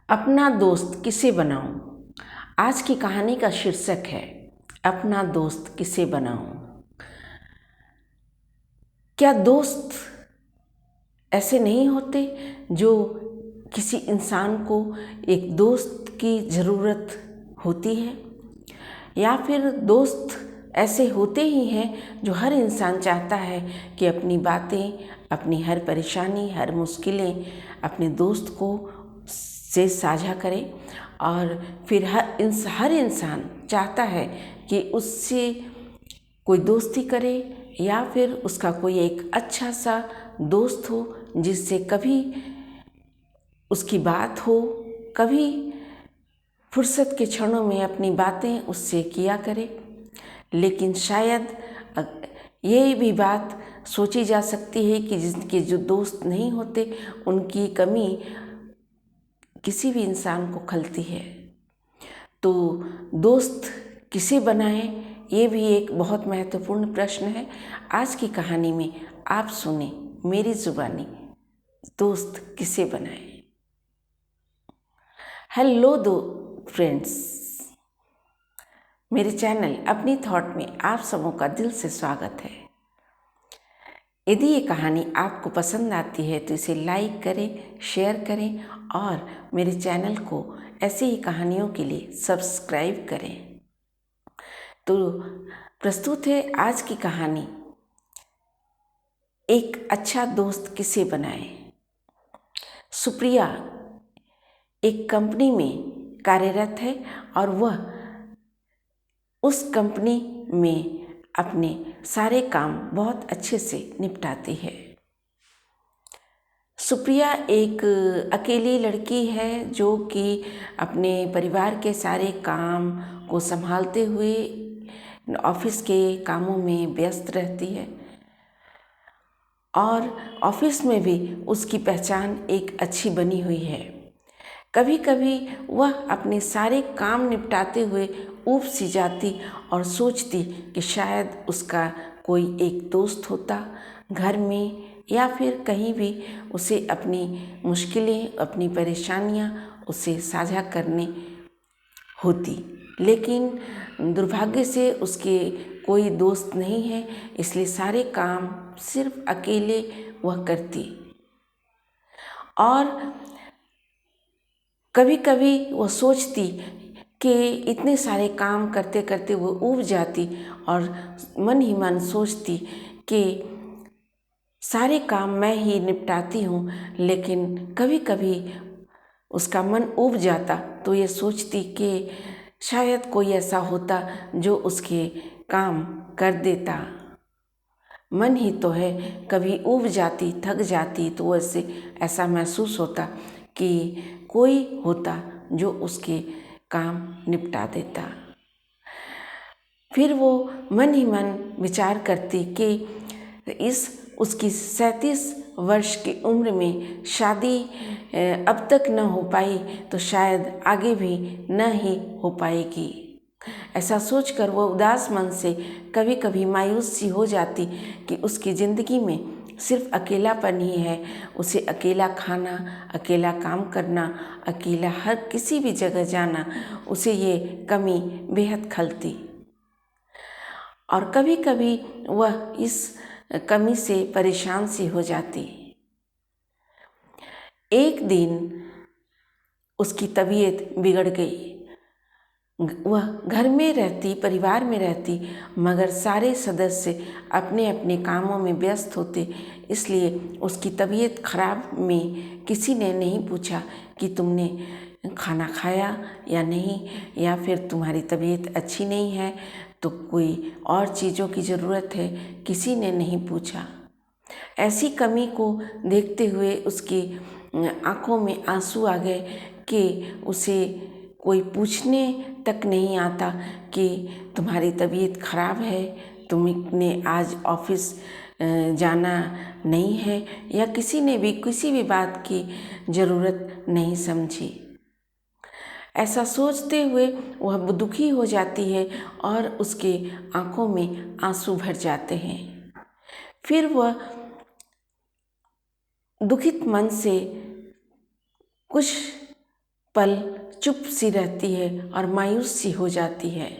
अपना दोस्त किसे बनाऊं? आज की कहानी का शीर्षक है अपना दोस्त किसे बनाऊं। क्या दोस्त ऐसे नहीं होते जो किसी इंसान को एक दोस्त की ज़रूरत होती है, या फिर दोस्त ऐसे होते ही हैं जो हर इंसान चाहता है कि अपनी बातें, अपनी हर परेशानी, हर मुश्किलें अपने दोस्त को से साझा करे, और फिर हर इंसान चाहता है कि उससे कोई दोस्ती करे या फिर उसका कोई एक अच्छा सा दोस्त हो जिससे कभी उसकी बात हो, कभी फुर्सत के क्षणों में अपनी बातें उससे किया करे। लेकिन शायद ये भी बात सोची जा सकती है कि जिनके जो दोस्त नहीं होते उनकी कमी किसी भी इंसान को खलती है। तो दोस्त किसे बनाएं, ये भी एक बहुत महत्वपूर्ण प्रश्न है। आज की कहानी में आप सुने मेरी जुबानी, दोस्त किसे बनाएं। हेलो दो फ्रेंड्स, मेरे चैनल अपनी थॉट में आप सबों का दिल से स्वागत है। यदि ये कहानी आपको पसंद आती है तो इसे लाइक करें, शेयर करें और मेरे चैनल को ऐसे ही कहानियों के लिए सब्सक्राइब करें। तो प्रस्तुत है आज की कहानी, एक अच्छा दोस्त किसे बनाए। सुप्रिया एक कंपनी में कार्यरत है और वह उस कंपनी में अपने सारे काम बहुत अच्छे से निपटाती है। सुप्रिया एक अकेली लड़की है जो कि अपने परिवार के सारे काम को संभालते हुए ऑफिस के कामों में व्यस्त रहती है, और ऑफिस में भी उसकी पहचान एक अच्छी बनी हुई है। कभी कभी वह अपने सारे काम निपटाते हुए ऊब सी जाती और सोचती कि शायद उसका कोई एक दोस्त होता घर में, या फिर कहीं भी उसे अपनी मुश्किलें, अपनी परेशानियां उसे साझा करने होती। लेकिन दुर्भाग्य से उसके कोई दोस्त नहीं है, इसलिए सारे काम सिर्फ अकेले वह करती। और कभी कभी वह सोचती कि इतने सारे काम करते करते वो ऊब जाती और मन ही मन सोचती कि सारे काम मैं ही निपटाती हूँ। लेकिन कभी कभी उसका मन ऊब जाता तो ये सोचती कि शायद कोई ऐसा होता जो उसके काम कर देता। मन ही तो है, कभी ऊब जाती, थक जाती तो ऐसा महसूस होता कि कोई होता जो उसके काम निपटा देता। फिर वो मन ही मन विचार करती कि उसकी 37 वर्ष की उम्र में शादी अब तक न हो पाई तो शायद आगे भी न ही हो पाएगी। ऐसा सोचकर वो उदास मन से कभी कभी मायूस सी हो जाती कि उसकी ज़िंदगी में सिर्फ अकेलापन ही है। उसे अकेला खाना, अकेला काम करना, अकेला हर किसी भी जगह जाना, उसे ये कमी बेहद खलती। और कभी कभी वह इस कमी से परेशान सी हो जाती। एक दिन उसकी तबीयत बिगड़ गई। वह घर में रहती, परिवार में रहती, मगर सारे सदस्य अपने अपने कामों में व्यस्त होते, इसलिए उसकी तबीयत खराब में किसी ने नहीं पूछा कि तुमने खाना खाया या नहीं, या फिर तुम्हारी तबीयत अच्छी नहीं है तो कोई और चीज़ों की ज़रूरत है, किसी ने नहीं पूछा। ऐसी कमी को देखते हुए उसकी आंखों में आंसू आ गए कि उसे कोई पूछने तक नहीं आता कि तुम्हारी तबीयत खराब है, तुमने आज ऑफिस जाना नहीं है, या किसी ने भी किसी भी बात की ज़रूरत नहीं समझी। ऐसा सोचते हुए वह दुखी हो जाती है और उसके आंखों में आंसू भर जाते हैं। फिर वह दुखित मन से कुछ पल चुप सी रहती है और मायूस सी हो जाती है।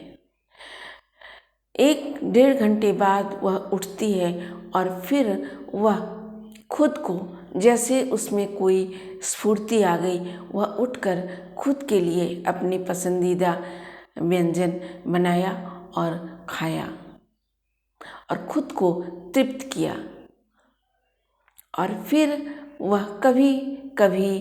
1-1.5 घंटे बाद वह उठती है और फिर वह खुद को, जैसे उसमें कोई स्फूर्ति आ गई, वह उठकर खुद के लिए अपने पसंदीदा व्यंजन बनाया और खाया और खुद को तृप्त किया। और फिर वह कभी कभी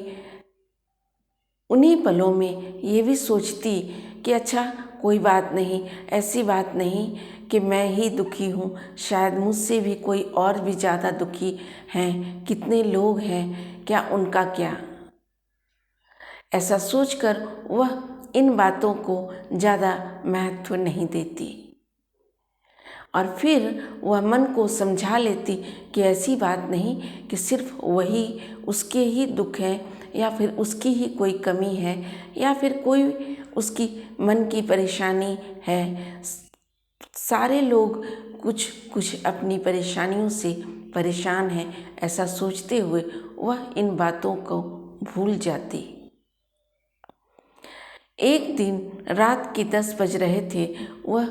उन्हीं पलों में ये भी सोचती कि अच्छा कोई बात नहीं, ऐसी बात नहीं कि मैं ही दुखी हूँ, शायद मुझसे भी कोई और भी ज़्यादा दुखी हैं, कितने लोग हैं, क्या उनका क्या। ऐसा सोचकर वह इन बातों को ज़्यादा महत्व नहीं देती और फिर वह मन को समझा लेती कि ऐसी बात नहीं कि सिर्फ वही, उसके ही दुख हैं या फिर उसकी ही कोई कमी है या फिर कोई उसकी मन की परेशानी है। सारे लोग कुछ कुछ अपनी परेशानियों से परेशान हैं। ऐसा सोचते हुए वह इन बातों को भूल जाती। एक दिन रात के 10 बज रहे थे। वह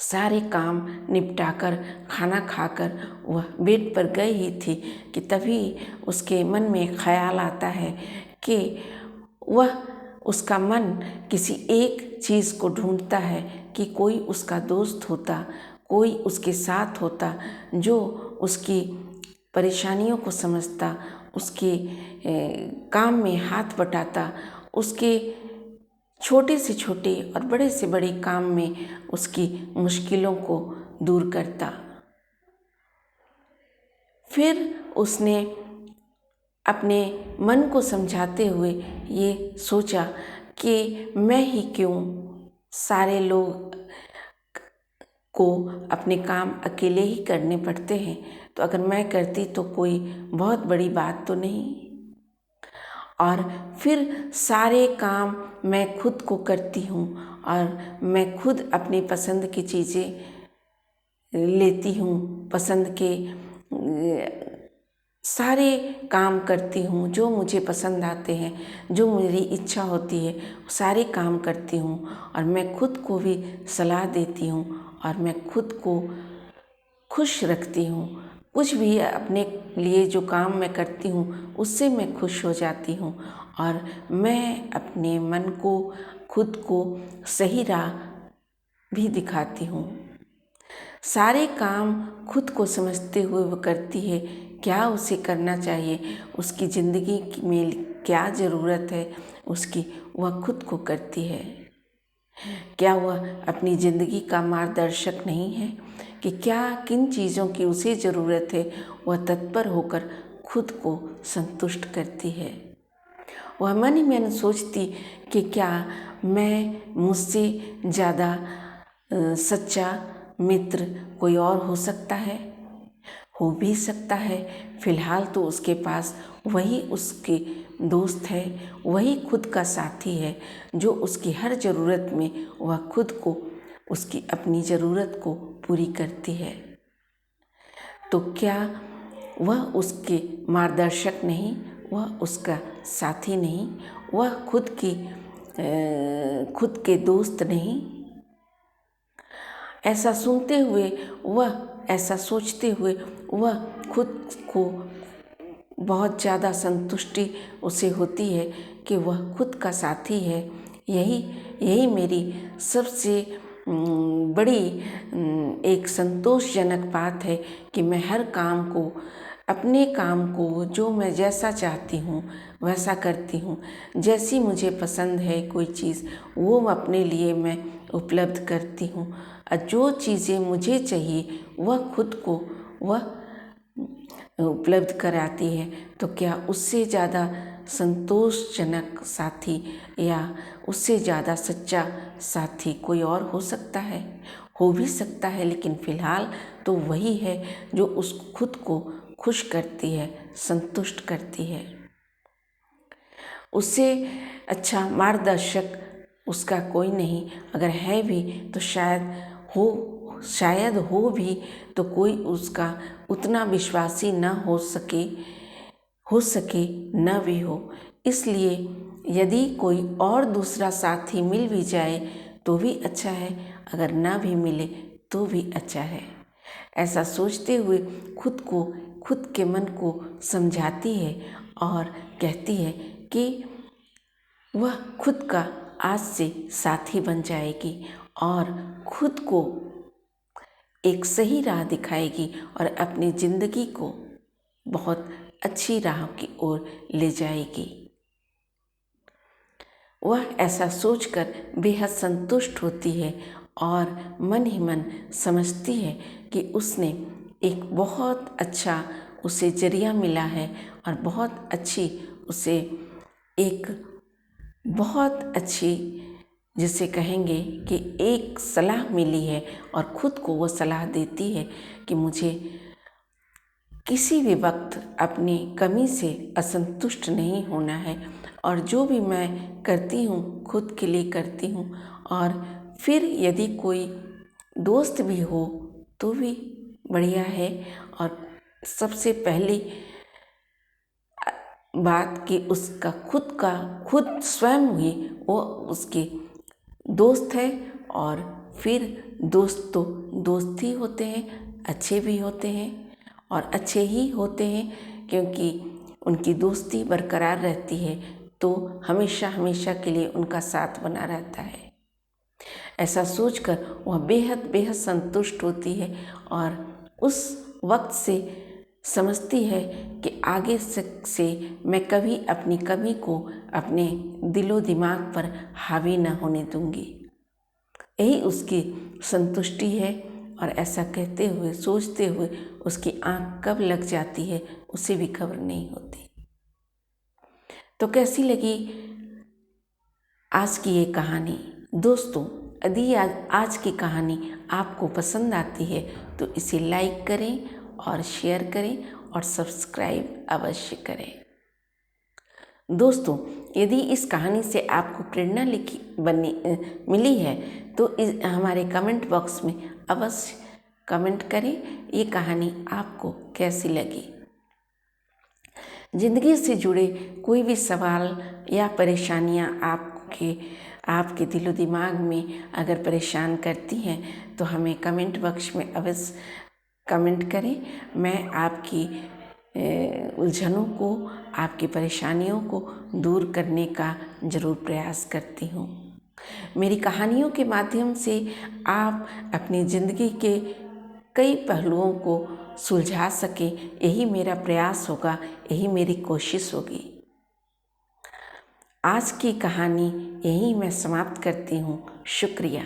सारे काम निपटाकर खाना खाकर वह बेड पर गई ही थी कि तभी उसके मन में ख्याल आता है कि उसका मन किसी एक चीज़ को ढूंढता है कि कोई उसका दोस्त होता, कोई उसके साथ होता जो उसकी परेशानियों को समझता, उसके काम में हाथ बटाता, उसके छोटे से छोटे और बड़े से बड़े काम में उसकी मुश्किलों को दूर करता। फिर उसने अपने मन को समझाते हुए ये सोचा कि मैं ही क्यों, सारे लोग को अपने काम अकेले ही करने पड़ते हैं, तो अगर मैं करती तो कोई बहुत बड़ी बात तो नहीं। और फिर सारे काम मैं खुद को करती हूँ और मैं खुद अपनी पसंद की चीज़ें लेती हूँ, पसंद के सारे काम करती हूँ, जो मुझे पसंद आते हैं, जो मेरी इच्छा होती है सारे काम करती हूँ और मैं खुद को भी सलाह देती हूँ और मैं खुद को खुश रखती हूँ। कुछ भी अपने लिए जो काम मैं करती हूँ उससे मैं खुश हो जाती हूँ और मैं अपने मन को, खुद को सही राह भी दिखाती हूँ। सारे काम खुद को समझते हुए वो करती है, क्या उसे करना चाहिए, उसकी ज़िंदगी में क्या ज़रूरत है उसकी, वह खुद को करती है। क्या वह अपनी ज़िंदगी का मार्गदर्शक नहीं है कि क्या किन चीज़ों की उसे ज़रूरत है, वह तत्पर होकर खुद को संतुष्ट करती है। वह मन ही मन सोचती कि क्या मैं, मुझसे ज़्यादा सच्चा मित्र कोई और हो सकता है, हो भी सकता है। फिलहाल तो उसके पास वही उसके दोस्त है, वही खुद का साथी है जो उसकी हर ज़रूरत में वह खुद को, उसकी अपनी ज़रूरत को पूरी करती है। तो क्या वह उसके मार्गदर्शक नहीं, वह उसका साथी नहीं, वह खुद के दोस्त नहीं। ऐसा सुनते हुए वह, ऐसा सोचते हुए वह खुद को बहुत ज़्यादा संतुष्टि उसे होती है कि वह खुद का साथी है। यही मेरी सबसे बड़ी एक संतोषजनक बात है कि मैं हर काम को, अपने काम को जो मैं जैसा चाहती हूँ वैसा करती हूँ। जैसी मुझे पसंद है कोई चीज़ वो अपने लिए मैं उपलब्ध करती हूँ और जो चीज़ें मुझे चाहिए वह खुद को वह उपलब्ध कराती है। तो क्या उससे ज़्यादा संतोषजनक साथी या उससे ज़्यादा सच्चा साथी कोई और हो सकता है? हो भी सकता है, लेकिन फ़िलहाल तो वही है जो उस खुद को खुश करती है, संतुष्ट करती है। उससे अच्छा मार्गदर्शक उसका कोई नहीं, अगर है भी तो शायद हो भी तो कोई उसका उतना विश्वासी न हो सके, हो सके न भी हो। इसलिए यदि कोई और दूसरा साथी मिल भी जाए तो भी अच्छा है, अगर ना भी मिले तो भी अच्छा है। ऐसा सोचते हुए खुद के मन को समझाती है और कहती है कि वह खुद का आज से साथी बन जाएगी और खुद को एक सही राह दिखाएगी और अपनी ज़िंदगी को बहुत अच्छी राह की ओर ले जाएगी। वह ऐसा सोचकर बेहद संतुष्ट होती है और मन ही मन समझती है कि उसने एक बहुत अच्छा उसे जरिया मिला है और बहुत अच्छी उसे एक बहुत अच्छी जिसे कहेंगे कि एक सलाह मिली है और खुद को वो सलाह देती है कि मुझे किसी भी वक्त अपनी कमी से असंतुष्ट नहीं होना है और जो भी मैं करती हूँ खुद के लिए करती हूँ। और फिर यदि कोई दोस्त भी हो तो भी बढ़िया है। और सबसे पहली बात कि उसका खुद स्वयं ही वो उसके दोस्त है। और फिर दोस्त तो दोस्त ही होते हैं, अच्छे भी होते हैं और अच्छे ही होते हैं क्योंकि उनकी दोस्ती बरकरार रहती है तो हमेशा हमेशा के लिए उनका साथ बना रहता है। ऐसा सोचकर वह बेहद संतुष्ट होती है और उस वक्त से समझती है कि आगे से मैं कभी अपनी कमी को अपने दिलो दिमाग पर हावी न होने दूंगी। यही उसकी संतुष्टि है। और ऐसा कहते हुए सोचते हुए उसकी आँख कब लग जाती है उसे भी खबर नहीं होती। तो कैसी लगी आज की ये कहानी दोस्तों? यदि आज की कहानी आपको पसंद आती है तो इसे लाइक करें और शेयर करें और सब्सक्राइब अवश्य करें। दोस्तों, यदि इस कहानी से आपको प्रेरणा मिली है तो हमारे कमेंट बॉक्स में अवश्य कमेंट करें ये कहानी आपको कैसी लगी। ज़िंदगी से जुड़े कोई भी सवाल या परेशानियां आपके दिलो दिमाग में अगर परेशान करती हैं तो हमें कमेंट बॉक्स में अवश्य कमेंट करें। मैं आपकी उलझनों को, आपकी परेशानियों को दूर करने का ज़रूर प्रयास करती हूँ। मेरी कहानियों के माध्यम से आप अपनी ज़िंदगी के कई पहलुओं को सुलझा सकें, यही मेरा प्रयास होगा, यही मेरी कोशिश होगी। आज की कहानी यहीं मैं समाप्त करती हूँ। शुक्रिया।